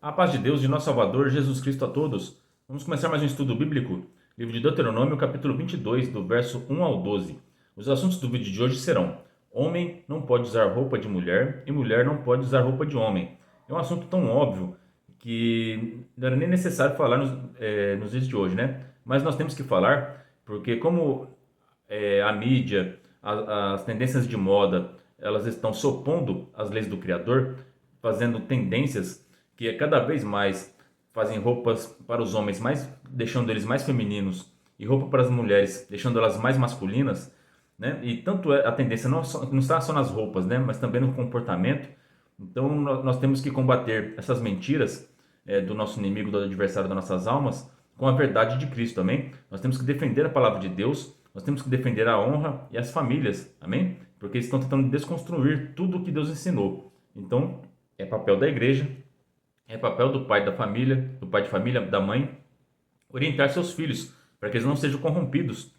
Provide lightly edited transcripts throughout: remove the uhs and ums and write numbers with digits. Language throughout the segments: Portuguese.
A paz de Deus, de nosso Salvador, Jesus Cristo a todos. Vamos começar mais um estudo bíblico. Livro de Deuteronômio, capítulo 22, do verso 1 ao 12. Os assuntos do vídeo de hoje serão: homem não pode usar roupa de mulher e mulher não pode usar roupa de homem. É um assunto tão óbvio que não era nem necessário falar nos dias de hoje, né? Mas nós temos que falar porque como a mídia, as tendências de moda, elas estão se opondo às leis do Criador, fazendo tendências que cada vez mais fazem roupas para os homens mais, deixando eles mais femininos, e roupa para as mulheres, deixando elas mais masculinas, né? E tanto a tendência não está só nas roupas, né? Mas também no comportamento. Então nós temos que combater essas mentiras do nosso inimigo, do adversário das nossas almas, com a verdade de Cristo, amém? Nós temos que defender a palavra de Deus, nós temos que defender a honra e as famílias, amém? Porque eles estão tentando desconstruir tudo o que Deus ensinou. Então, é papel da igreja, é papel do pai da família, do pai de família, da mãe, orientar seus filhos para que eles não sejam corrompidos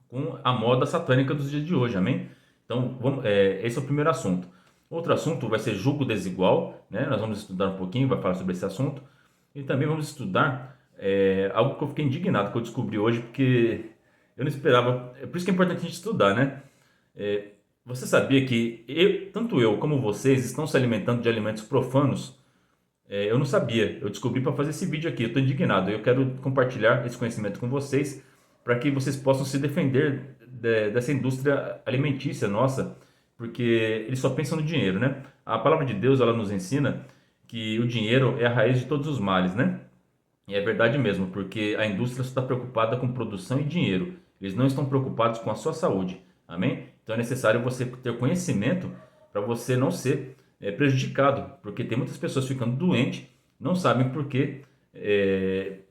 com a moda satânica dos dias de hoje, amém? Então, esse é o primeiro assunto. Outro assunto vai ser julgo desigual, né? Nós vamos estudar um pouquinho, vai falar sobre esse assunto. E também vamos estudar algo que eu fiquei indignado, que eu descobri hoje, porque eu não esperava. É por isso que é importante a gente estudar, né? Você sabia que tanto eu como vocês estão se alimentando de alimentos profanos? Eu não sabia, eu descobri para fazer esse vídeo aqui, eu estou indignado. Eu quero compartilhar esse conhecimento com vocês para que vocês possam se defender dessa indústria alimentícia nossa, porque eles só pensam no dinheiro, né? A palavra de Deus, ela nos ensina que o dinheiro é a raiz de todos os males, né? E é verdade mesmo, porque a indústria está preocupada com produção e dinheiro. Eles não estão preocupados com a sua saúde. Amém? Então é necessário você ter conhecimento para você não ser prejudicado, porque tem muitas pessoas ficando doentes, não sabem por quê,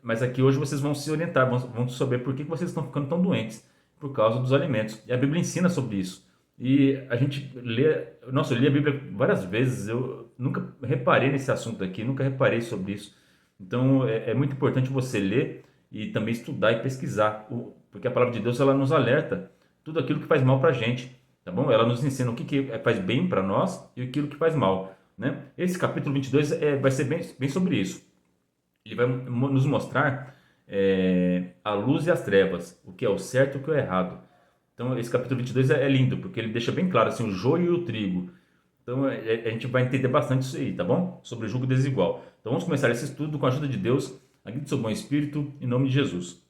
mas aqui hoje vocês vão se orientar, vão saber por que vocês estão ficando tão doentes, por causa dos alimentos. E a Bíblia ensina sobre isso. E a gente lê, nossa, eu li a Bíblia várias vezes, eu nunca reparei nesse assunto aqui, nunca reparei sobre isso. Então é muito importante você ler e também estudar e pesquisar, porque a palavra de Deus ela nos alerta tudo aquilo que faz mal para a gente, tá bom? Ela nos ensina o que faz bem para nós e aquilo que faz mal, né? Esse capítulo 22 vai ser bem sobre isso. Ele vai nos mostrar a luz e as trevas, o que é o certo e o que é o errado. Então esse capítulo 22 é lindo, porque ele deixa bem claro assim, o joio e o trigo. Então a gente vai entender bastante isso aí, tá bom? Sobre o jugo desigual. Então vamos começar esse estudo com a ajuda de Deus, aqui do seu bom espírito, em nome de Jesus.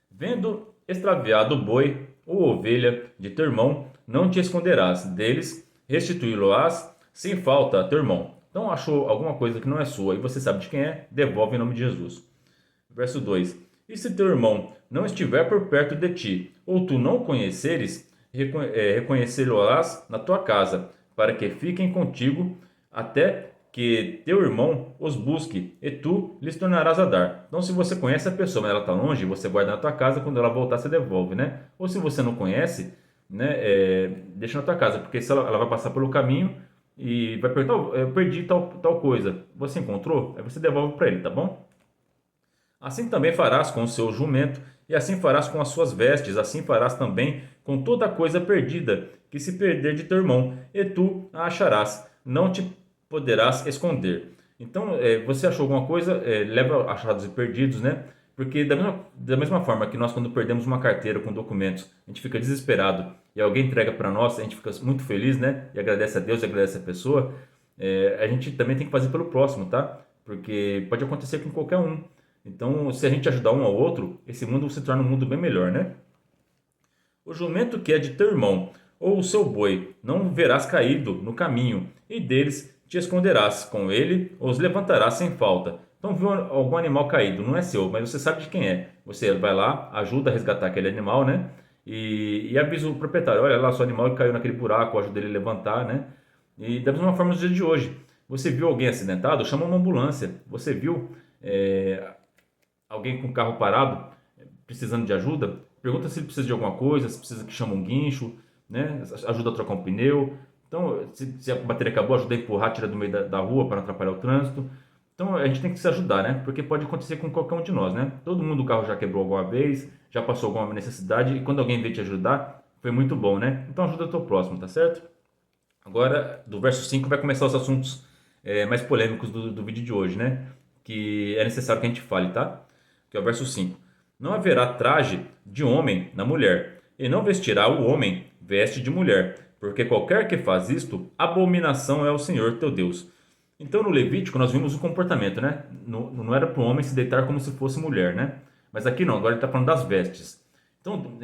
Vendo extraviado o boi ou ovelha de teu irmão, não te esconderás deles, restituí-lo-ás sem falta a teu irmão. Então achou alguma coisa que não é sua e você sabe de quem é, devolve em nome de Jesus. Verso 2: E se teu irmão não estiver por perto de ti, ou tu não o conheceres, reconhecê-lo-ás na tua casa, para que fiquem contigo até que teu irmão os busque, e tu lhes tornarás a dar. Então, se você conhece a pessoa, mas ela está longe, você guarda na tua casa, quando ela voltar, você devolve, né? Ou se você não conhece, né, deixa na tua casa, porque se ela vai passar pelo caminho e vai perguntar: "Oh, eu perdi tal coisa, você encontrou?" Aí você devolve para ele, tá bom? Assim também farás com o seu jumento, e assim farás com as suas vestes, assim farás também com toda coisa perdida, que se perder de teu irmão, e tu a acharás, não te poderás esconder. Então, você achou alguma coisa, leva achados e perdidos, né? Porque da mesma forma que nós, quando perdemos uma carteira com documentos, a gente fica desesperado e alguém entrega para nós, a gente fica muito feliz, né? E agradece a Deus e agradece a pessoa. A gente também tem que fazer pelo próximo, tá? Porque pode acontecer com qualquer um. Então, se a gente ajudar um ao outro, esse mundo se torna um mundo bem melhor, né? O jumento que é de teu irmão, ou o seu boi, não verás caído no caminho, e deles te esconderás com ele, ou os levantarás sem falta. Então, viu algum animal caído, não é seu, mas você sabe de quem é. Você vai lá, ajuda a resgatar aquele animal, né? E avisa o proprietário: olha lá, seu animal caiu naquele buraco, ajuda ele a levantar, né? E da mesma forma nos dias de hoje. Você viu alguém acidentado? Chama uma ambulância. Você viu alguém com o carro parado, precisando de ajuda, pergunta se ele precisa de alguma coisa, se precisa que chama um guincho, né? Ajuda a trocar um pneu. Então, se a bateria acabou, ajuda a empurrar, tira do meio da rua para não atrapalhar o trânsito. Então, a gente tem que se ajudar, né? Porque pode acontecer com qualquer um de nós, né? Todo mundo o carro já quebrou alguma vez, já passou alguma necessidade, e quando alguém veio te ajudar, foi muito bom, né? Então, ajuda o teu próximo, tá certo? Agora, do verso 5 vai começar os assuntos mais polêmicos do vídeo de hoje, né? Que é necessário que a gente fale, tá? Que é o verso 5. Não haverá traje de homem na mulher, e não vestirá o homem veste de mulher, porque qualquer que faz isto, abominação é ao Senhor teu Deus. Então no Levítico nós vimos o comportamento, né? Não era para o homem se deitar como se fosse mulher, né? Mas aqui não, agora ele está falando das vestes. Então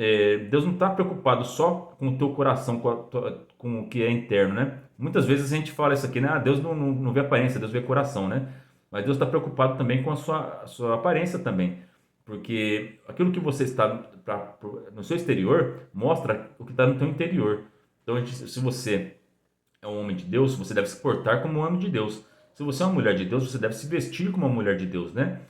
Deus não está preocupado só com o teu coração, com o que é interno, né? Muitas vezes a gente fala isso aqui, né? Ah, Deus não vê aparência, Deus vê coração, né? Mas Deus está preocupado também com a sua aparência também. Porque aquilo que você está no seu exterior mostra o que está no teu interior. Então, se você é um homem de Deus, você deve se portar como um homem de Deus. Se você é uma mulher de Deus, você deve se vestir como uma mulher de Deus, né?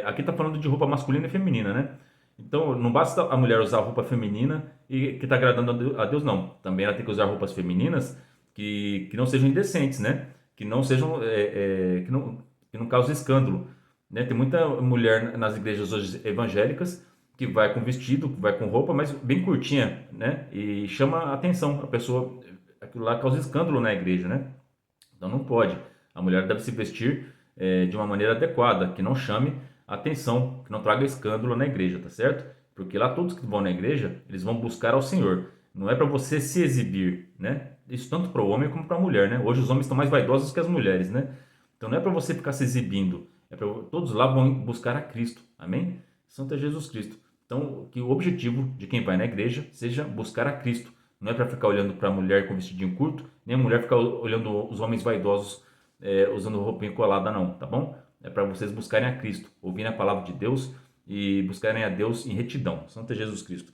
Aqui está falando de roupa masculina e feminina, né? Então, não basta a mulher usar roupa feminina e que está agradando a Deus, não. Também ela tem que usar roupas femininas que não sejam indecentes, né? Que não sejam, que não causem escândalo, né? Tem muita mulher nas igrejas hoje evangélicas que vai com vestido, que vai com roupa, mas bem curtinha, né? E chama a atenção. A pessoa, aquilo lá causa escândalo na igreja, né? Então não pode. A mulher deve se vestir de uma maneira adequada, que não chame atenção, que não traga escândalo na igreja, tá certo? Porque lá todos que vão na igreja, eles vão buscar ao Senhor. Não é para você se exibir, né? Isso tanto para o homem como para a mulher, né? Hoje os homens estão mais vaidosos que as mulheres, né? Então não é para você ficar se exibindo, todos lá vão buscar a Cristo. Amém? Santo é Jesus Cristo. Então, que o objetivo de quem vai na igreja seja buscar a Cristo. Não é para ficar olhando para a mulher com vestidinho curto, nem a mulher ficar olhando os homens vaidosos usando roupinha colada, não, tá bom? É para vocês buscarem a Cristo, ouvirem a palavra de Deus e buscarem a Deus em retidão. Santo é Jesus Cristo.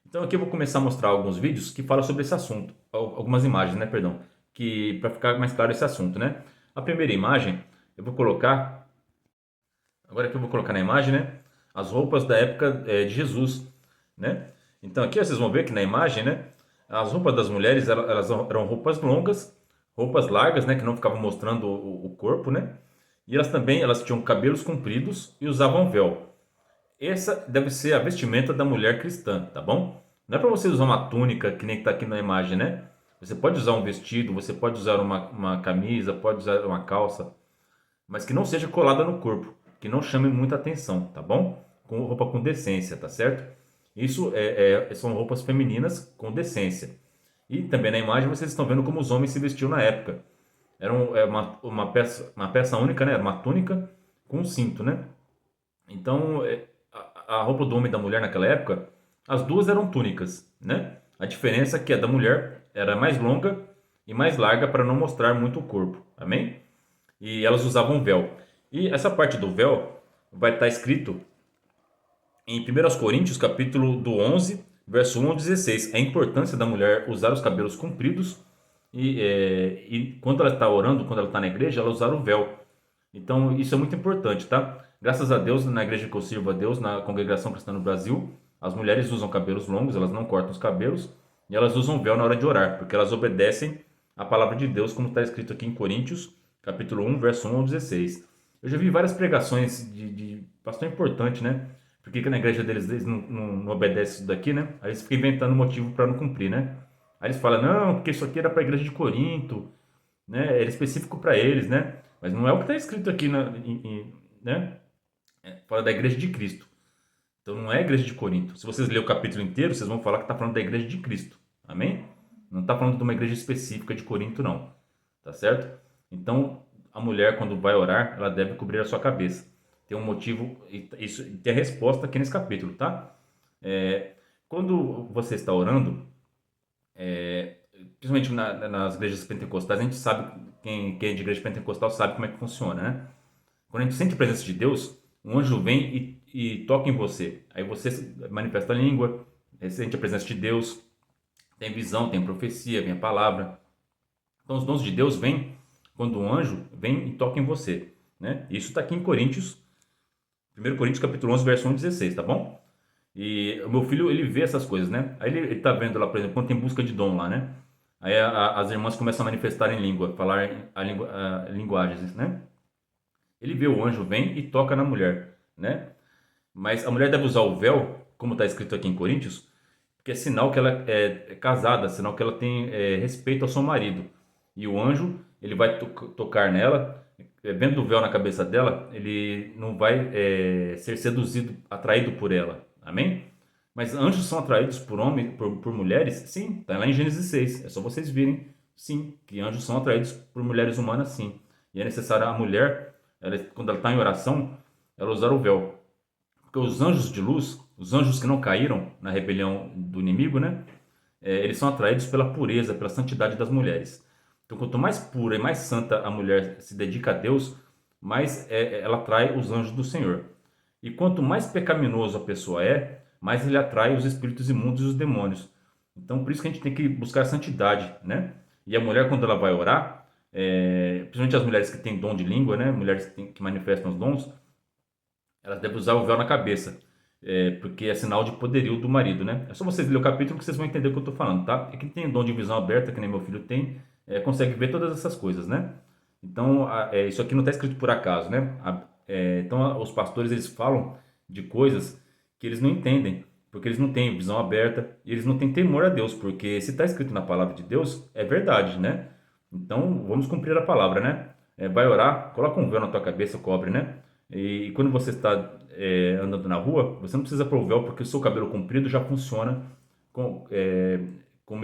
Então aqui eu vou começar a mostrar alguns vídeos que falam sobre esse assunto, algumas imagens, né, perdão, que para ficar mais claro esse assunto, né? A primeira imagem eu vou colocar, agora que eu vou colocar na imagem, né, as roupas da época de Jesus, né? Então aqui vocês vão ver que na imagem, né, as roupas das mulheres elas eram roupas longas, roupas largas, né, que não ficavam mostrando o corpo, né? E elas tinham cabelos compridos e usavam véu. Essa deve ser a vestimenta da mulher cristã, tá bom? Não é para você usar uma túnica, que nem está aqui na imagem, né? Você pode usar um vestido, você pode usar uma camisa, pode usar uma calça, mas que não seja colada no corpo, que não chame muita atenção, tá bom? Com roupa com decência, tá certo? Isso são roupas femininas com decência. E também na imagem vocês estão vendo como os homens se vestiam na época. Era uma peça única, né? Era uma túnica com um cinto, né? Então, a roupa do homem e da mulher naquela época, as duas eram túnicas, né? A diferença é que a da mulher era mais longa e mais larga para não mostrar muito o corpo, amém? E elas usavam véu. E essa parte do véu vai estar escrito em 1 Coríntios, capítulo do 11, verso 1 ao 16. A importância da mulher usar os cabelos compridos e quando ela está orando, quando ela está na igreja, ela usar o véu. Então, isso é muito importante, tá? Graças a Deus, na igreja que eu sirvo a Deus, na congregação cristã no Brasil, as mulheres usam cabelos longos, elas não cortam os cabelos, e elas usam véu na hora de orar, porque elas obedecem a palavra de Deus, como está escrito aqui em Coríntios, capítulo 1, verso 1 ao 16. Eu já vi várias pregações de pastor importante, né? Porque que na igreja deles eles não obedecem isso daqui, né? Aí eles ficam inventando motivo para não cumprir, né? Aí eles falam, não, porque isso aqui era para a igreja de Corinto, né? Era específico para eles, né? Mas não é o que está escrito aqui, né? Fala da igreja de Cristo. Então não é a igreja de Corinto. Se vocês lerem o capítulo inteiro, vocês vão falar que está falando da igreja de Cristo. Amém? Não está falando de uma igreja específica de Corinto, não. Tá certo? Então, a mulher, quando vai orar, ela deve cobrir a sua cabeça. Tem um motivo, isso tem a resposta aqui nesse capítulo, tá? Quando você está orando, principalmente nas igrejas pentecostais, a gente sabe, quem é de igreja pentecostal sabe como é que funciona, né? Quando a gente sente a presença de Deus, um anjo vem e toca em você. Aí você manifesta a língua, sente a presença de Deus, tem visão, tem profecia, vem a palavra. Então os dons de Deus vêm quando um anjo vem e toca em você, né? Isso está aqui em Coríntios, 1 Coríntios capítulo 11, verso 1 e 16, tá bom? E o meu filho, ele vê essas coisas, né? Aí ele tá vendo lá, por exemplo, quando tem busca de dom lá, né? Aí as irmãs começam a manifestar em língua, falar linguagens, né? Ele vê o anjo vem e toca na mulher, né? Mas a mulher deve usar o véu, como está escrito aqui em Coríntios, porque é sinal que ela é casada, sinal que ela tem respeito ao seu marido. E o anjo, ele vai tocar nela, vendo o véu na cabeça dela, ele não vai ser seduzido, atraído por ela. Amém? Mas anjos são atraídos por homens, por mulheres? Sim, está lá em Gênesis 6. É só vocês virem, sim, que anjos são atraídos por mulheres humanas, sim. E é necessário a mulher, quando ela está em oração, ela usar o véu. Porque os anjos de luz, os anjos que não caíram na rebelião do inimigo, né? Eles são atraídos pela pureza, pela santidade das mulheres. Então, quanto mais pura e mais santa a mulher se dedica a Deus, mais ela atrai os anjos do Senhor. E quanto mais pecaminoso a pessoa mais ele atrai os espíritos imundos e os demônios. Então, por isso que a gente tem que buscar a santidade, né? E a mulher, quando ela vai orar, principalmente as mulheres que têm dom de língua, né? Mulheres que manifestam os dons, elas devem usar o véu na cabeça, porque é sinal de poderio do marido, né? É só vocês lerem o capítulo que vocês vão entender o que eu estou falando, tá? E quem tem dom de visão aberta, que nem meu filho tem, consegue ver todas essas coisas, né? Então, isso aqui não está escrito por acaso, né? Então, os pastores, eles falam de coisas que eles não entendem, porque eles não têm visão aberta e eles não têm temor a Deus, porque se está escrito na palavra de Deus, é verdade, né? Então, vamos cumprir a palavra, né? Vai orar, coloca um véu na tua cabeça, cobre, né? E quando você está andando na rua, você não precisa pôr o véu, porque o seu cabelo comprido já funciona com a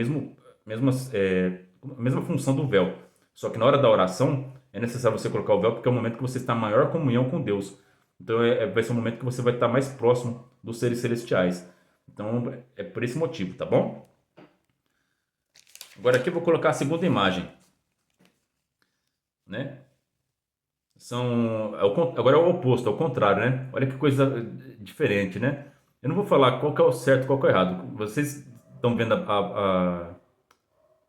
mesma função do véu. Só que na hora da oração, é necessário você colocar o véu, porque é o momento que você está em maior comunhão com Deus. Então, vai ser o momento que você vai estar mais próximo dos seres celestiais. Então, é por esse motivo, tá bom? Agora aqui eu vou colocar a segunda imagem, né? Agora é o oposto, é o contrário, né? Olha que coisa diferente, né? Eu não vou falar qual que é o certo e qual que é o errado. Vocês estão vendo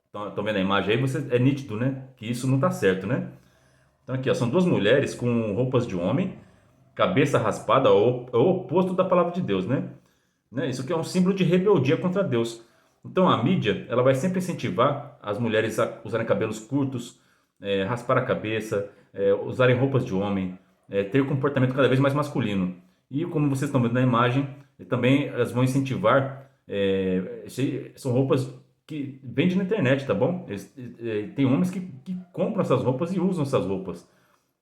estão vendo a imagem aí, é nítido, né? Que isso não está certo, né? Então aqui, ó, são duas mulheres com roupas de homem, cabeça raspada, é o oposto da palavra de Deus, né? Isso aqui é um símbolo de rebeldia contra Deus. Então a mídia, ela vai sempre incentivar as mulheres a usarem cabelos curtos, raspar a cabeça, usarem roupas de homem, ter comportamento cada vez mais masculino. E como vocês estão vendo na imagem, também elas vão incentivar, são roupas que vendem na internet, tá bom? Tem homens que compram essas roupas e usam essas roupas,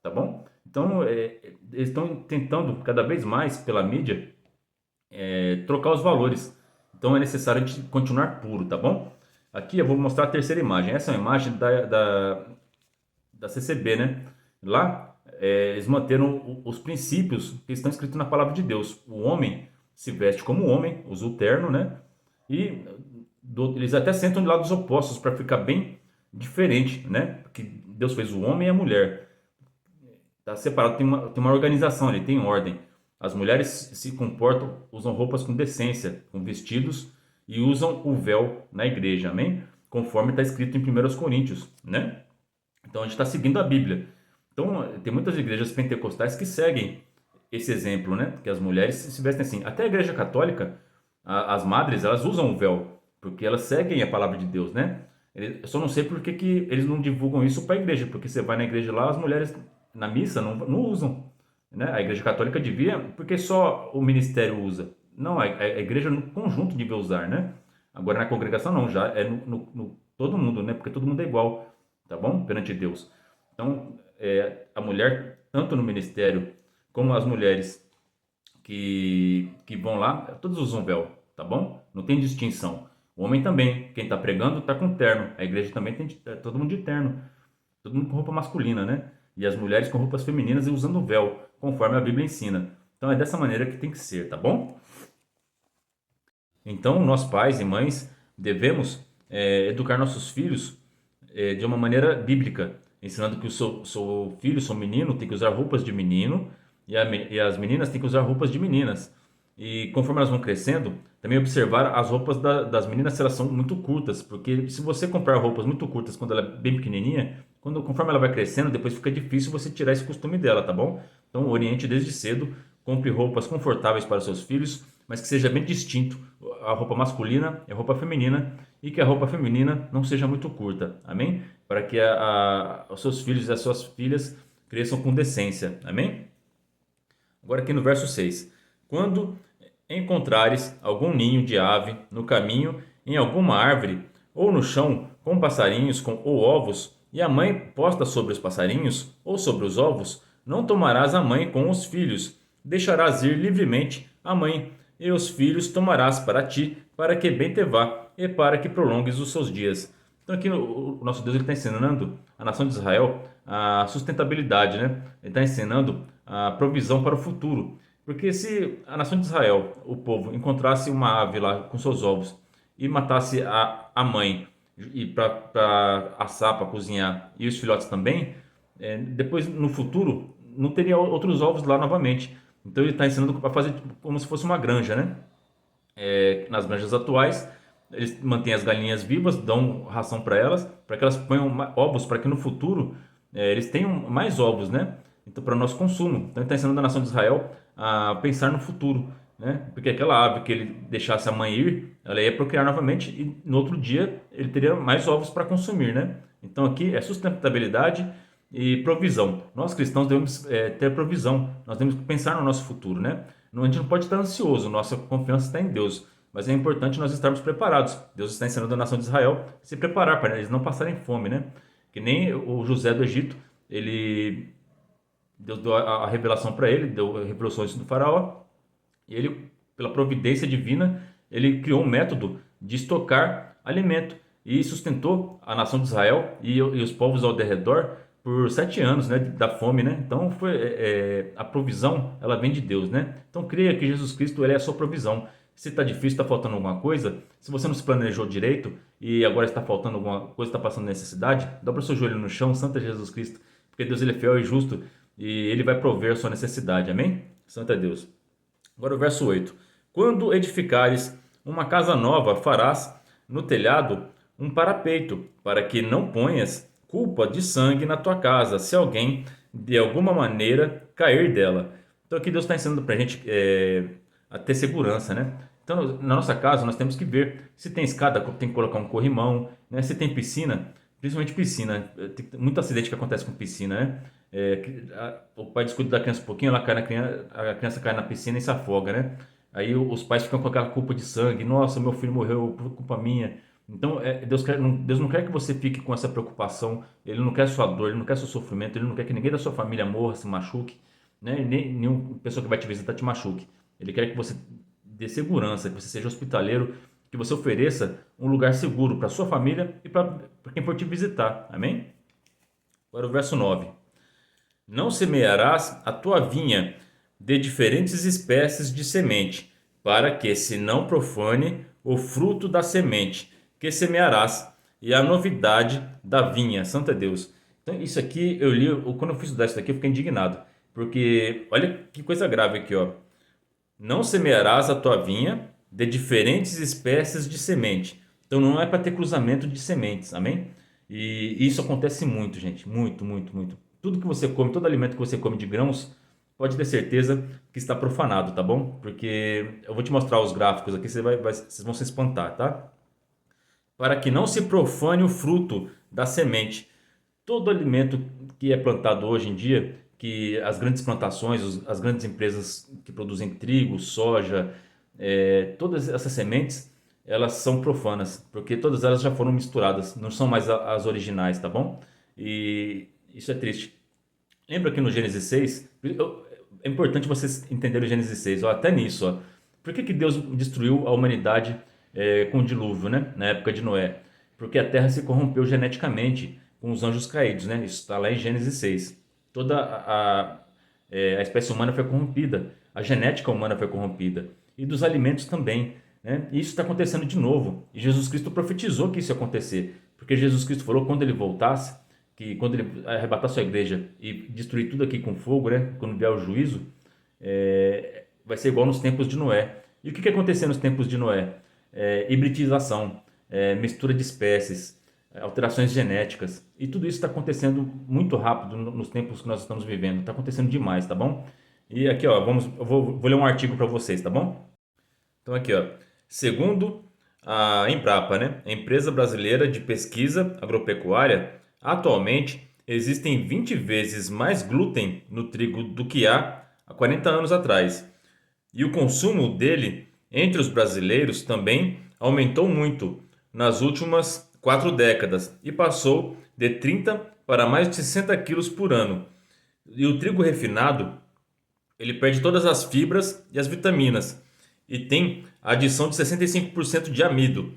tá bom? Então, eles estão tentando cada vez mais pela mídia trocar os valores. Então, é necessário a gente continuar puro, tá bom? Aqui eu vou mostrar a terceira imagem. Essa é uma imagem da CCB, né? Lá, eles manteram os princípios que estão escritos na palavra de Deus. O homem se veste como homem, usa o terno, né? E eles até sentam de lados opostos para ficar bem diferente, né? Porque Deus fez o homem e a mulher. Tá separado, tem uma organização ali, tem ordem. As mulheres se comportam, usam roupas com decência, com vestidos e usam o véu na igreja, amém? Conforme está escrito em 1 Coríntios, né? Então a gente está seguindo a Bíblia. Então tem muitas igrejas pentecostais que seguem esse exemplo, né? Que as mulheres se vestem assim. Até a igreja católica, as madres, elas usam o véu, porque elas seguem a palavra de Deus, né? Eu só não sei por que eles não divulgam isso para a igreja, porque você vai na igreja lá, as mulheres na missa não usam, né? A igreja católica devia, porque só o ministério usa. Não, a igreja no conjunto devia usar, né? Agora na congregação não, já é no todo mundo, né? Porque todo mundo é igual, tá bom? Perante Deus. Então, a mulher, tanto no ministério como as mulheres que vão lá, todos usam véu, tá bom? Não tem distinção. O homem também, quem está pregando está com terno. A igreja também tem todo mundo de terno, todo mundo com roupa masculina, né? E as mulheres com roupas femininas e usando véu, conforme a Bíblia ensina. Então é dessa maneira que tem que ser, tá bom? Então nós pais e mães devemos educar nossos filhos de uma maneira bíblica, ensinando que o seu filho, seu menino, tem que usar roupas de menino e as meninas têm que usar roupas de meninas. E conforme elas vão crescendo, também observar as roupas das meninas se elas são muito curtas, porque se você comprar roupas muito curtas quando ela é bem pequenininha, conforme ela vai crescendo, depois fica difícil você tirar esse costume dela, tá bom? Então oriente desde cedo, compre roupas confortáveis para os seus filhos, mas que seja bem distinto a roupa masculina e a roupa feminina, e que a roupa feminina não seja muito curta, amém? Para que os seus filhos e as suas filhas cresçam com decência, amém? Agora aqui no verso 6. Quando encontrares algum ninho de ave no caminho, em alguma árvore, ou no chão, com passarinhos ou ovos, e a mãe posta sobre os passarinhos ou sobre os ovos, não tomarás a mãe com os filhos, deixarás ir livremente a mãe, e os filhos tomarás para ti, para que bem te vá, e para que prolongues os seus dias. Então aqui o nosso Deus está ensinando a nação de Israel a sustentabilidade, né? Ele está ensinando a provisão para o futuro. Porque se a nação de Israel, o povo, encontrasse uma ave lá com seus ovos e matasse a mãe e para assar, para cozinhar, e os filhotes também, depois no futuro não teria outros ovos lá novamente. Então ele está ensinando para fazer como se fosse uma granja, né? Nas granjas atuais, eles mantêm as galinhas vivas, dão ração para que elas ponham ovos, para que no futuro eles tenham mais ovos, né? Então, para o nosso consumo. Então, ele está ensinando a nação de Israel a pensar no futuro, né? Porque aquela ave que ele deixasse a mãe ir, ela ia procriar novamente e no outro dia ele teria mais ovos para consumir, né? Então, aqui é sustentabilidade e provisão. Nós cristãos devemos ter provisão, nós temos que pensar no nosso futuro, né? A gente não pode estar ansioso, nossa confiança está em Deus, mas é importante nós estarmos preparados. Deus está ensinando a nação de Israel a se preparar para eles não passarem fome, né? Que nem o José do Egito, ele Deus deu a revelação para ele, deu revelações do faraó, e ele, pela providência divina, ele criou um método de estocar alimento e sustentou a nação de Israel e os povos ao redor por 7 anos, né, da fome, né? Então foi a provisão, ela vem de Deus, né? Então creia que Jesus Cristo ele é a sua provisão. Se está difícil, está faltando alguma coisa, se você não se planejou direito e agora está faltando alguma coisa, está passando necessidade, dobra o seu joelho no chão, Santo é Jesus Cristo, porque Deus ele é fiel e justo e ele vai prover a sua necessidade, amém? Santo é Deus. Agora o verso 8. Quando edificares uma casa nova, farás no telhado um parapeito, para que não ponhas culpa de sangue na tua casa, se alguém de alguma maneira cair dela. Então aqui Deus está ensinando para a gente a ter segurança, né? Então na nossa casa nós temos que ver se tem escada, tem que colocar um corrimão, né? Se tem piscina, principalmente piscina, tem muito acidente que acontece com piscina, né? O pai descuida da criança um pouquinho, ela cai a criança cai na piscina e se afoga, né? Aí os pais ficam com aquela culpa de sangue, nossa, meu filho morreu por culpa minha. Então, Deus não quer que você fique com essa preocupação, Ele não quer sua dor, Ele não quer seu sofrimento, Ele não quer que ninguém da sua família morra, se machuque, né? E nem nenhuma pessoa que vai te visitar te machuque. Ele quer que você dê segurança, que você seja hospitaleiro, que você ofereça um lugar seguro para sua família e para quem for te visitar. Amém? Agora o verso 9. Não semearás a tua vinha de diferentes espécies de semente, para que se não profane o fruto da semente que semearás, e a novidade da vinha. Santo é Deus. Então, isso aqui eu li, quando eu fui estudar isso aqui, eu fiquei indignado. Porque, olha que coisa grave aqui, ó. Não semearás a tua vinha de diferentes espécies de semente. Então, não é para ter cruzamento de sementes, amém? E isso acontece muito, gente. Muito, muito, muito. Tudo que você come, todo alimento que você come de grãos, pode ter certeza que está profanado, tá bom? Porque eu vou te mostrar os gráficos aqui, vocês vão se espantar, tá? Para que não se profane o fruto da semente. Todo alimento que é plantado hoje em dia, que as grandes plantações, as grandes empresas que produzem trigo, soja, todas essas sementes, elas são profanas, porque todas elas já foram misturadas, não são mais as originais, tá bom? E isso é triste. Lembra que no Gênesis 6, é importante vocês entenderem o Gênesis 6, ó, até nisso, ó. Por que Deus destruiu a humanidade com o dilúvio, né? Na época de Noé? Porque a terra se corrompeu geneticamente com os anjos caídos, né? Isso está lá em Gênesis 6. Toda a espécie humana foi corrompida, a genética humana foi corrompida e dos alimentos também, né? E isso está acontecendo de novo. E Jesus Cristo profetizou que isso ia acontecer, porque Jesus Cristo falou que quando ele voltasse, que quando ele arrebatar sua igreja e destruir tudo aqui com fogo, né? Quando vier o juízo, vai ser igual nos tempos de Noé. E o que aconteceu nos tempos de Noé? Hibridização, mistura de espécies, alterações genéticas. E tudo isso está acontecendo muito rápido nos tempos que nós estamos vivendo. Está acontecendo demais, tá bom? E aqui, ó, eu vou ler um artigo para vocês, tá bom? Então aqui, ó, segundo a Embrapa, né, a empresa brasileira de pesquisa agropecuária, atualmente existem 20 vezes mais glúten no trigo do que há 40 anos atrás. E o consumo dele entre os brasileiros também aumentou muito nas últimas 4 décadas e passou de 30 para mais de 60 quilos por ano. E o trigo refinado, ele perde todas as fibras e as vitaminas e tem a adição de 65% de amido.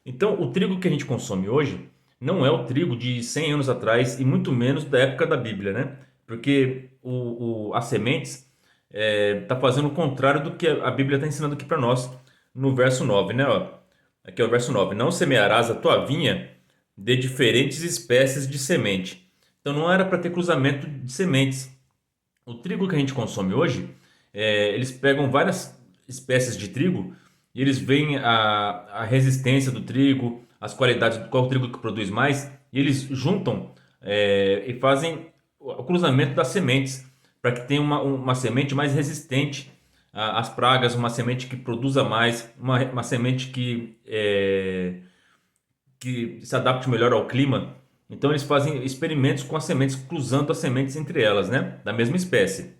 Então, o trigo que a gente consome hoje não é o trigo de 100 anos atrás e muito menos da época da Bíblia, né? Porque as sementes tá fazendo o contrário do que a Bíblia está ensinando aqui para nós no verso 9, né? Ó, aqui é o verso 9: não semearás a tua vinha de diferentes espécies de semente. Então não era para ter cruzamento de sementes. O trigo que a gente consome hoje, eles pegam várias espécies de trigo e eles veem a resistência do trigo, as qualidades, qual trigo que produz mais, e eles juntam e fazem o cruzamento das sementes para que tenha uma semente mais resistente às pragas, uma semente que produza mais, uma semente que se adapte melhor ao clima. Então eles fazem experimentos com as sementes, cruzando as sementes entre elas, né, da mesma espécie.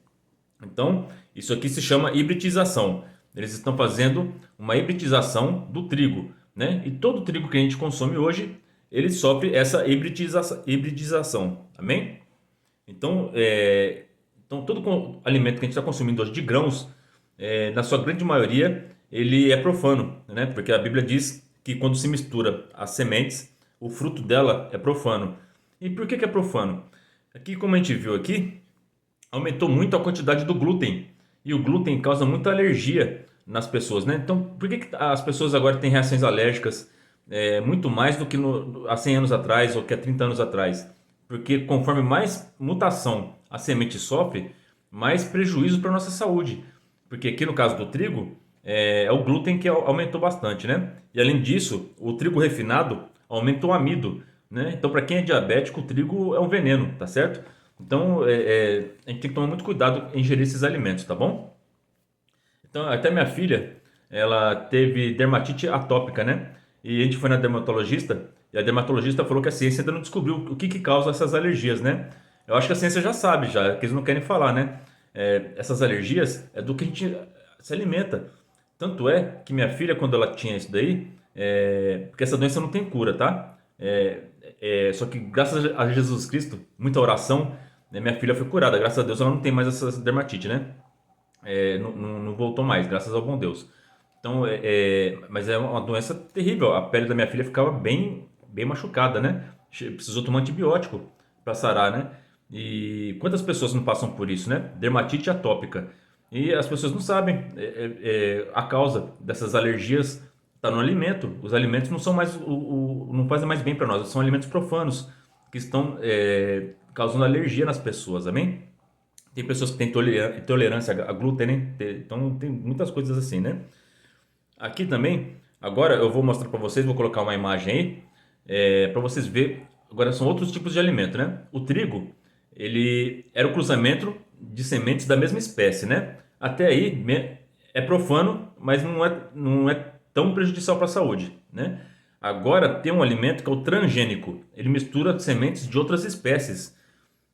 Então, isso aqui se chama hibridização. Eles estão fazendo uma hibridização do trigo, né? E todo o trigo que a gente consome hoje, ele sofre essa hibridização. Amém? Então, todo alimento que a gente está consumindo hoje de grãos, na sua grande maioria, ele é profano, né? Porque a Bíblia diz que quando se mistura as sementes, o fruto dela é profano. E por que é profano? Aqui, como a gente viu aqui, aumentou muito a quantidade do glúten. E o glúten causa muita alergia nas pessoas, né? Então, por que as pessoas agora têm reações alérgicas muito mais do que há 100 anos atrás ou que há 30 anos atrás? Porque conforme mais mutação a semente sofre, mais prejuízo para a nossa saúde. Porque aqui no caso do trigo, é o glúten que aumentou bastante, né? E além disso, o trigo refinado aumenta o amido, né? Então, para quem é diabético, o trigo é um veneno, tá certo? Então, a gente tem que tomar muito cuidado em ingerir esses alimentos, tá bom? Então, até minha filha, ela teve dermatite atópica, né? E a gente foi na dermatologista e a dermatologista falou que a ciência ainda não descobriu o que causa essas alergias, né? Eu acho que a ciência já sabe, já, que eles não querem falar, né? Essas alergias é do que a gente se alimenta. Tanto é que minha filha, quando ela tinha isso daí, porque essa doença não tem cura, tá? Só que graças a Jesus Cristo, muita oração, né, minha filha foi curada. Graças a Deus ela não tem mais essa dermatite, né? Não voltou mais, graças ao bom Deus. Então, mas é uma doença terrível. A pele da minha filha ficava bem, bem machucada, né? Precisou tomar antibiótico para sarar, né? E quantas pessoas não passam por isso, né? Dermatite atópica. E as pessoas não sabem a causa dessas alergias está no alimento. Os alimentos não são mais não fazem mais bem para nós. São alimentos profanos que estão causando alergia nas pessoas. Amém? Tem pessoas que têm intolerância a glúten, né? Então tem muitas coisas assim, né? Aqui também, agora eu vou mostrar para vocês, vou colocar uma imagem aí, para vocês verem. Agora são outros tipos de alimento, né? O trigo, ele era o cruzamento de sementes da mesma espécie, né? Até aí é profano, mas não é tão prejudicial para a saúde, né? Agora tem um alimento que é o transgênico. Ele mistura sementes de outras espécies.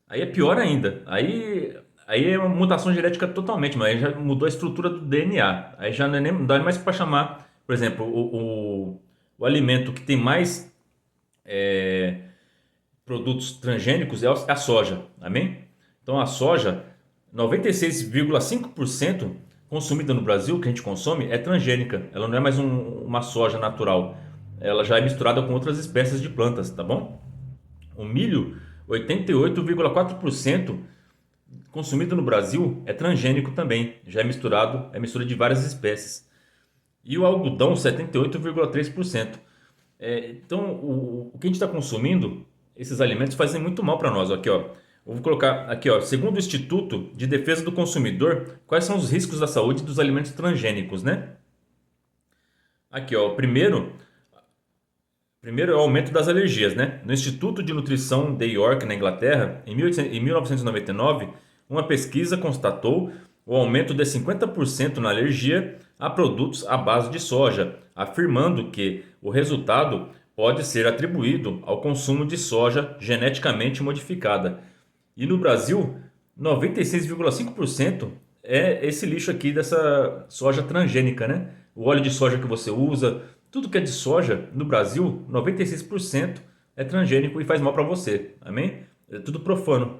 Aí é pior ainda. Aí é uma mutação genética totalmente, mas aí já mudou a estrutura do DNA. Aí já não dá mais para chamar, por exemplo, o alimento que tem mais produtos transgênicos é a soja, amém? Então a soja, 96,5% consumida no Brasil, que a gente consome, é transgênica. Ela não é mais uma soja natural. Ela já é misturada com outras espécies de plantas, tá bom? O milho, 88,4% consumido no Brasil é transgênico também, já é mistura de várias espécies. E o algodão, 78,3%. Então, o que a gente está consumindo, esses alimentos fazem muito mal para nós. Aqui, ó, eu vou colocar aqui, ó, segundo o Instituto de Defesa do Consumidor, quais são os riscos da saúde dos alimentos transgênicos, né? Aqui, ó, primeiro é o aumento das alergias, né? No Instituto de Nutrição de York, na Inglaterra, em 1999, uma pesquisa constatou o aumento de 50% na alergia a produtos à base de soja, afirmando que o resultado pode ser atribuído ao consumo de soja geneticamente modificada. E no Brasil, 96,5% é esse lixo aqui dessa soja transgênica, né? O óleo de soja que você usa, tudo que é de soja no Brasil, 96% é transgênico e faz mal para você, amém? É tudo profano.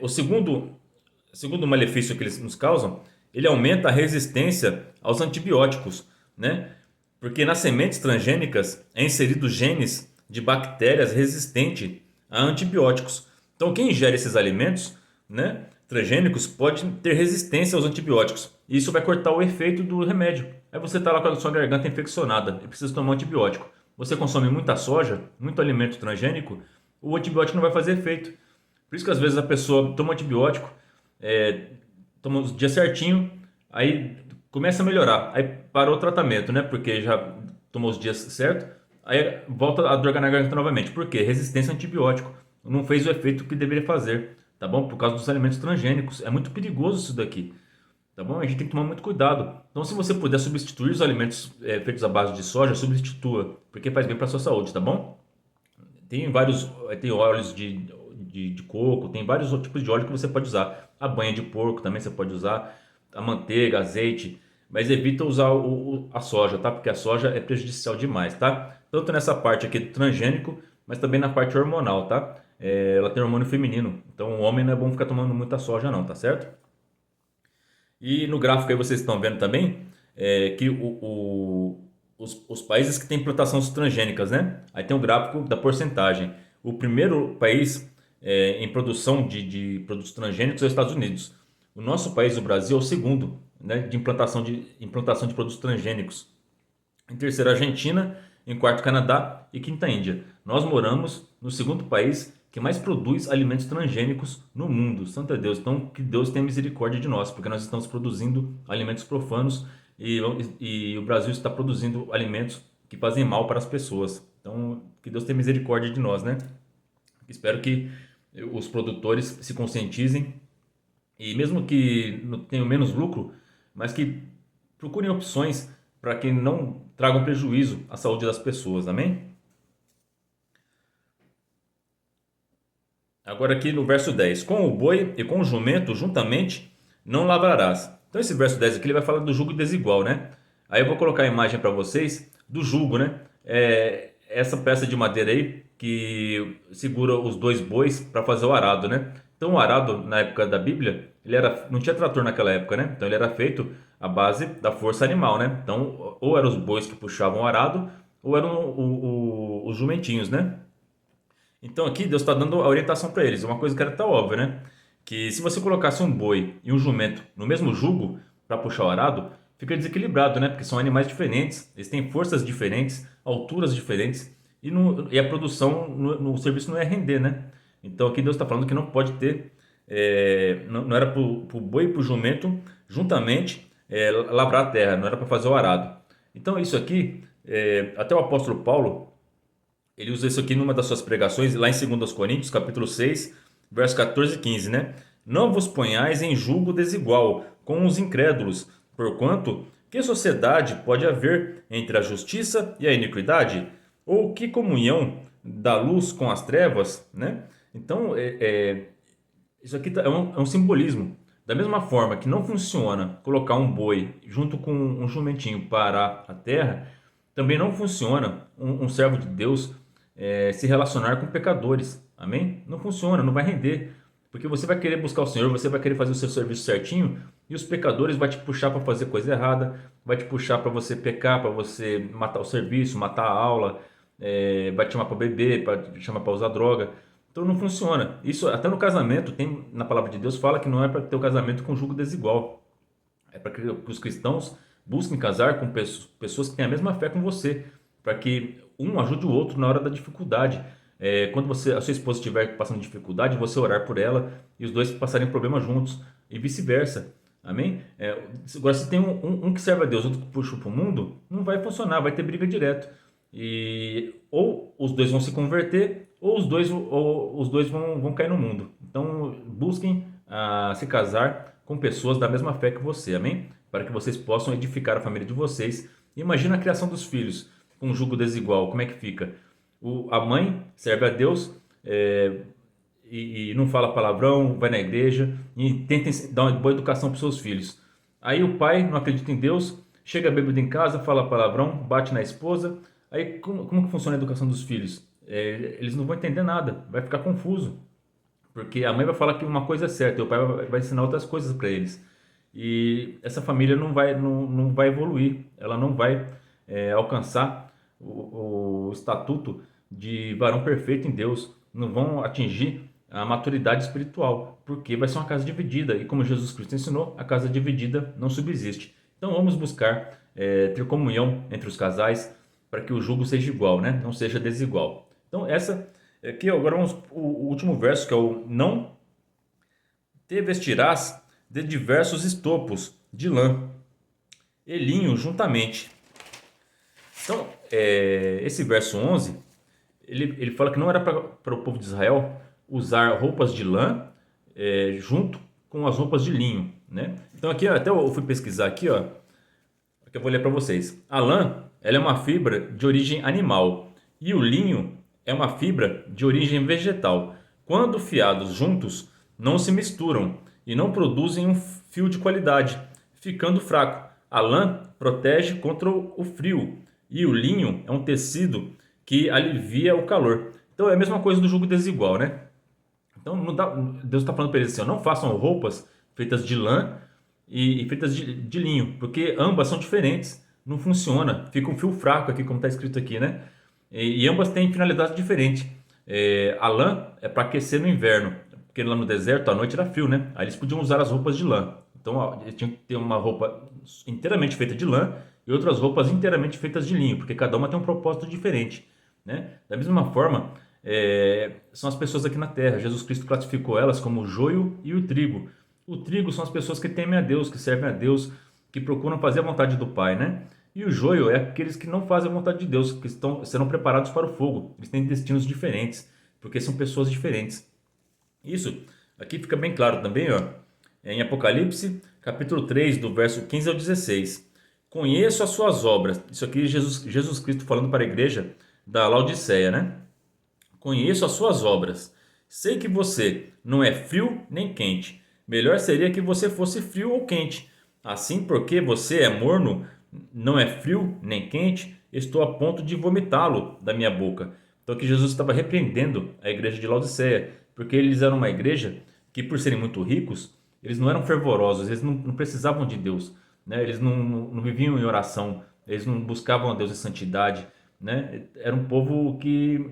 O segundo malefício que eles nos causam, ele aumenta a resistência aos antibióticos, né? Porque nas sementes transgênicas é inserido genes de bactérias resistentes a antibióticos. Então, quem ingere esses alimentos, né, transgênicos, pode ter resistência aos antibióticos. E isso vai cortar o efeito do remédio. Aí você está lá com a sua garganta infeccionada e precisa tomar um antibiótico. Você consome muita soja, muito alimento transgênico, o antibiótico não vai fazer efeito. Por isso que às vezes a pessoa toma antibiótico, toma os dias certinho, aí começa a melhorar, aí parou o tratamento, né? Porque já tomou os dias certo, aí volta a dor na garganta novamente. Por quê? Resistência a antibiótico. Não fez o efeito que deveria fazer, tá bom? Por causa dos alimentos transgênicos. É muito perigoso isso daqui, tá bom? A gente tem que tomar muito cuidado. Então, se você puder substituir os alimentos feitos à base de soja, substitua, porque faz bem para a sua saúde, tá bom? Tem óleos de coco, tem vários tipos de óleo que você pode usar. A banha de porco também você pode usar, a manteiga, azeite, mas evita usar a soja, tá? Porque a soja é prejudicial demais, tá? Tanto nessa parte aqui do transgênico, mas também na parte hormonal, tá? Ela tem hormônio feminino, então o homem não é bom ficar tomando muita soja não, tá certo? E no gráfico aí vocês estão vendo também que os países que têm plantações transgênicas, né? Aí tem o gráfico da porcentagem. O primeiro país em produção de produtos transgênicos é os Estados Unidos. O nosso país, o Brasil, é o segundo, né, de implantação de produtos transgênicos. Em terceiro, Argentina. Em quarto, Canadá. E quinta, Índia. Nós moramos no segundo país que mais produz alimentos transgênicos no mundo. Santo é Deus. Então, que Deus tenha misericórdia de nós, porque nós estamos produzindo alimentos profanos e o Brasil está produzindo alimentos que fazem mal para as pessoas. Então, que Deus tenha misericórdia de nós, né? Espero que os produtores se conscientizem e mesmo que tenham menos lucro, mas que procurem opções para que não tragam prejuízo à saúde das pessoas, amém? Agora aqui no verso 10, com o boi e com o jumento juntamente não lavrarás. Então esse verso 10 aqui ele vai falar do jugo desigual, né? Aí eu vou colocar a imagem para vocês do jugo, né? Essa peça de madeira aí que segura os dois bois para fazer o arado, né? Então o arado na época da Bíblia, não tinha trator naquela época, né? Então ele era feito à base da força animal, né? Então ou eram os bois que puxavam o arado ou eram os jumentinhos, né? Então aqui Deus está dando a orientação para eles. Uma coisa que era tão óbvia, né? Que se você colocasse um boi e um jumento no mesmo jugo para puxar o arado, fica desequilibrado, né? Porque são animais diferentes, eles têm forças diferentes, alturas diferentes e a produção no serviço não é render, né? Então aqui Deus está falando que não pode ter, não era para o boi e para o jumento juntamente lavrar a terra, não era para fazer o arado. Então isso aqui, até o apóstolo Paulo ele usa isso aqui numa das suas pregações, lá em 2 Coríntios, capítulo 6, verso 14 e 15, né? Não vos ponhais em julgo desigual com os incrédulos, porquanto que sociedade pode haver entre a justiça e a iniquidade? Ou que comunhão da luz com as trevas, né? Então, isso aqui é um simbolismo. Da mesma forma que não funciona colocar um boi junto com um jumentinho para a terra, também não funciona um servo de Deus se relacionar com pecadores. Amém? Não funciona, não vai render. Porque você vai querer buscar o Senhor, você vai querer fazer o seu serviço certinho e os pecadores vai te puxar para fazer coisa errada, vai te puxar para você pecar, para você matar o serviço, matar a aula, vai te chamar para beber, para te chamar para usar droga. Então não funciona. Isso até no casamento, tem na palavra de Deus fala que não é para ter o casamento com julgo desigual. É para que os cristãos busquem casar com pessoas que têm a mesma fé com você, para que um ajude o outro na hora da dificuldade. Quando a sua esposa estiver passando dificuldade, você orar por ela e os dois passarem problema juntos e vice-versa. Amém? Agora, se tem um que serve a Deus, outro que puxa para o mundo, não vai funcionar, vai ter briga direto. E ou os dois vão se converter, ou os dois vão cair no mundo. Então, busquem se casar com pessoas da mesma fé que você, amém? Para que vocês possam edificar a família de vocês. Imagina a criação dos filhos com um jugo desigual, como é que fica? A mãe serve a Deus e não fala palavrão, vai na igreja e tenta dar uma boa educação para os seus filhos. Aí o pai não acredita em Deus, chega bêbado em casa, fala palavrão, bate na esposa, Aí como que funciona a educação dos filhos? Eles não vão entender nada, vai ficar confuso. Porque a mãe vai falar que uma coisa é certa e o pai vai ensinar outras coisas para eles. E essa família não vai evoluir, ela não vai alcançar o estatuto de varão perfeito em Deus, não vão atingir a maturidade espiritual, porque vai ser uma casa dividida. E como Jesus Cristo ensinou, a casa dividida não subsiste. Então vamos buscar ter comunhão entre os casais para que o jugo seja igual, né? Não seja desigual. Então essa aqui agora vamos o último verso, que é o não te vestirás de diversos estopos de lã e linho juntamente. Então, esse verso 11, ele fala que não era para o povo de Israel usar roupas de lã junto com as roupas de linho, né? Então aqui, até eu fui pesquisar aqui, ó, que eu vou ler para vocês. A lã, ela é uma fibra de origem animal e o linho é uma fibra de origem vegetal. Quando fiados juntos, não se misturam e não produzem um fio de qualidade, ficando fraco. A lã protege contra o frio e o linho é um tecido que alivia o calor. Então é a mesma coisa do jugo desigual, né? Então não dá, Deus está falando para eles assim, ó, não façam roupas feitas de lã e feitas de linho, porque ambas são diferentes, não funciona, fica um fio fraco aqui, como está escrito aqui, né? E ambas têm finalidade diferente. A lã é para aquecer no inverno, porque lá no deserto à noite era frio, né? Aí eles podiam usar as roupas de lã. Então ó, eles tinham que ter uma roupa inteiramente feita de lã e outras roupas inteiramente feitas de linho, porque cada uma tem um propósito diferente, né? Da mesma forma, são as pessoas aqui na terra. Jesus Cristo classificou elas como o joio e o trigo. O trigo são as pessoas que temem a Deus, que servem a Deus, que procuram fazer a vontade do Pai, né? E o joio é aqueles que não fazem a vontade de Deus, que serão preparados para o fogo. Eles têm destinos diferentes, porque são pessoas diferentes. Isso aqui fica bem claro também, ó, em Apocalipse, capítulo 3, do verso 15 ao 16. Conheço as suas obras. Isso aqui é Jesus Cristo falando para a igreja da Laodiceia, né? Conheço as suas obras. Sei que você não é frio nem quente. Melhor seria que você fosse frio ou quente. Assim, porque você é morno, não é frio nem quente, estou a ponto de vomitá-lo da minha boca. Então aqui Jesus estava repreendendo a igreja de Laodiceia, porque eles eram uma igreja que, por serem muito ricos, eles não eram fervorosos, eles não precisavam de Deus, né? Eles não viviam em oração, eles não buscavam a Deus em santidade, né? Era um povo que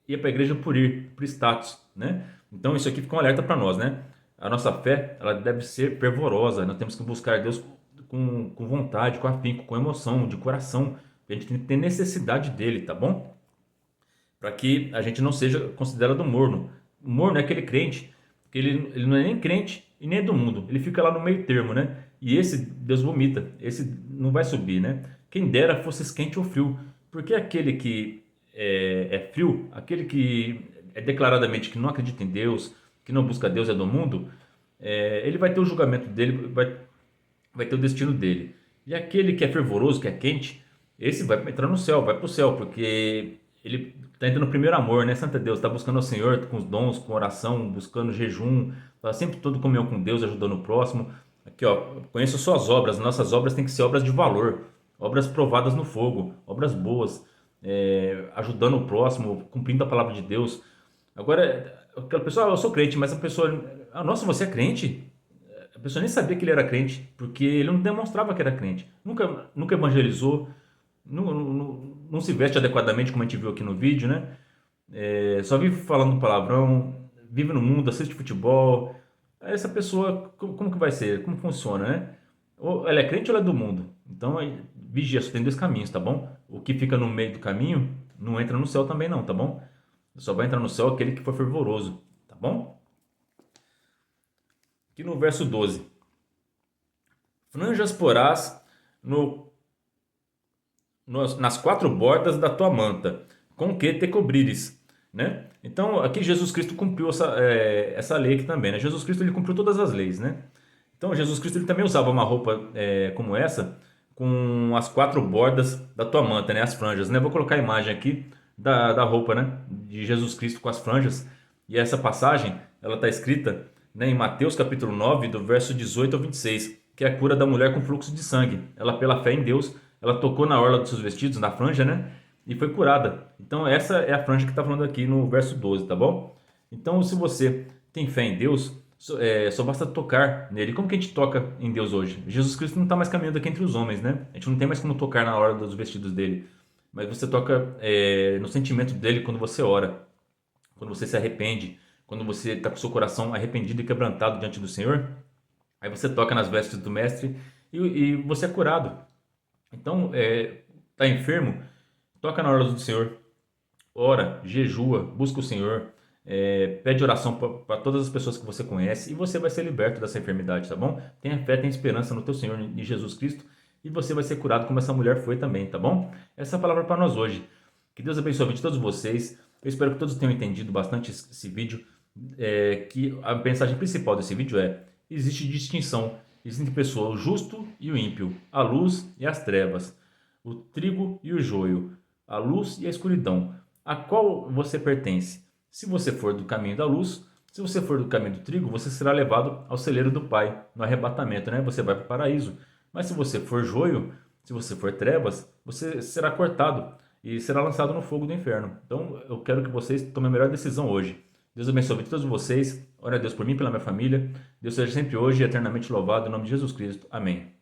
ia para a igreja por status, né? Então isso aqui fica um alerta para nós, né? A nossa fé, ela deve ser fervorosa, nós temos que buscar Deus com vontade, com afinco, com emoção, de coração. A gente tem que ter necessidade dele, tá bom? Para que a gente não seja considerado morno. O morno é aquele crente que ele não é nem crente e nem é do mundo. Ele fica lá no meio termo, né? E esse Deus vomita, esse não vai subir, né? Quem dera fosse quente ou frio, porque aquele que é frio, aquele que é declaradamente que não acredita em Deus, que não busca Deus, é do mundo, ele vai ter o julgamento dele, vai ter o destino dele. E aquele que é fervoroso, que é quente, esse vai entrar no céu, vai para o céu, porque ele está indo no primeiro amor, né? Santo Deus, está buscando ao Senhor com os dons, com oração, buscando jejum, está sempre todo comunhão com Deus, ajudando o próximo. Aqui, ó, conheço suas obras, nossas obras têm que ser obras de valor, obras provadas no fogo, obras boas, ajudando o próximo, cumprindo a palavra de Deus. Agora, aquela pessoa, eu sou crente, mas a pessoa, nossa, você é crente? A pessoa nem sabia que ele era crente, porque ele não demonstrava que era crente. Nunca evangelizou, não se veste adequadamente, como a gente viu aqui no vídeo, né? Só vive falando palavrão, vive no mundo, assiste futebol. Essa pessoa, como que vai ser? Como funciona, né? Ou ela é crente ou ela é do mundo? Então, vigia, só tem dois caminhos, tá bom? O que fica no meio do caminho não entra no céu também não, tá bom? Só vai entrar no céu aquele que for fervoroso, tá bom? Aqui no verso 12. Franjas porás nas quatro bordas da tua manta, com que te cobrires, né? Então, aqui Jesus Cristo cumpriu essa lei aqui também, né? Jesus Cristo, ele cumpriu todas as leis, né? Então, Jesus Cristo, ele também usava uma roupa como essa, com as quatro bordas da tua manta, né? As franjas, né? Vou colocar a imagem aqui da roupa, né? De Jesus Cristo com as franjas. E essa passagem, ela está escrita, né, em Mateus capítulo 9, do verso 18 ao 26, que é a cura da mulher com fluxo de sangue. Ela, pela fé em Deus, ela tocou na orla dos seus vestidos, na franja, né? e foi curada. Então essa é a franja que está falando aqui no verso 12, tá bom? Então se você tem fé em Deus, só basta tocar nele. Como que a gente toca em Deus hoje? Jesus Cristo não está mais caminhando aqui entre os homens, né? A gente não tem mais como tocar na hora dos vestidos dele. Mas você toca no sentimento dele quando você ora, quando você se arrepende, quando você está com o seu coração arrependido e quebrantado diante do Senhor. Aí você toca nas vestes do Mestre e você é curado. Então, tá enfermo? Toca na hora do Senhor, ora, jejua, busca o Senhor, pede oração para todas as pessoas que você conhece e você vai ser liberto dessa enfermidade, tá bom? Tenha fé, tenha esperança no teu Senhor, em Jesus Cristo, e você vai ser curado como essa mulher foi também, tá bom? Essa é a palavra para nós hoje. Que Deus abençoe a vida de todos vocês. Eu espero que todos tenham entendido bastante esse vídeo. Que a mensagem principal desse vídeo existe distinção. Existe pessoa, o justo e o ímpio, a luz e as trevas, o trigo e o joio, a luz e a escuridão. A qual você pertence? Se você for do caminho da luz, se você for do caminho do trigo, você será levado ao celeiro do Pai, no arrebatamento, né? Você vai para o paraíso. Mas se você for joio, se você for trevas, você será cortado e será lançado no fogo do inferno. Então, eu quero que vocês tomem a melhor decisão hoje. Deus abençoe todos vocês. Ore a Deus por mim e pela minha família. Deus seja sempre hoje e eternamente louvado. Em nome de Jesus Cristo. Amém.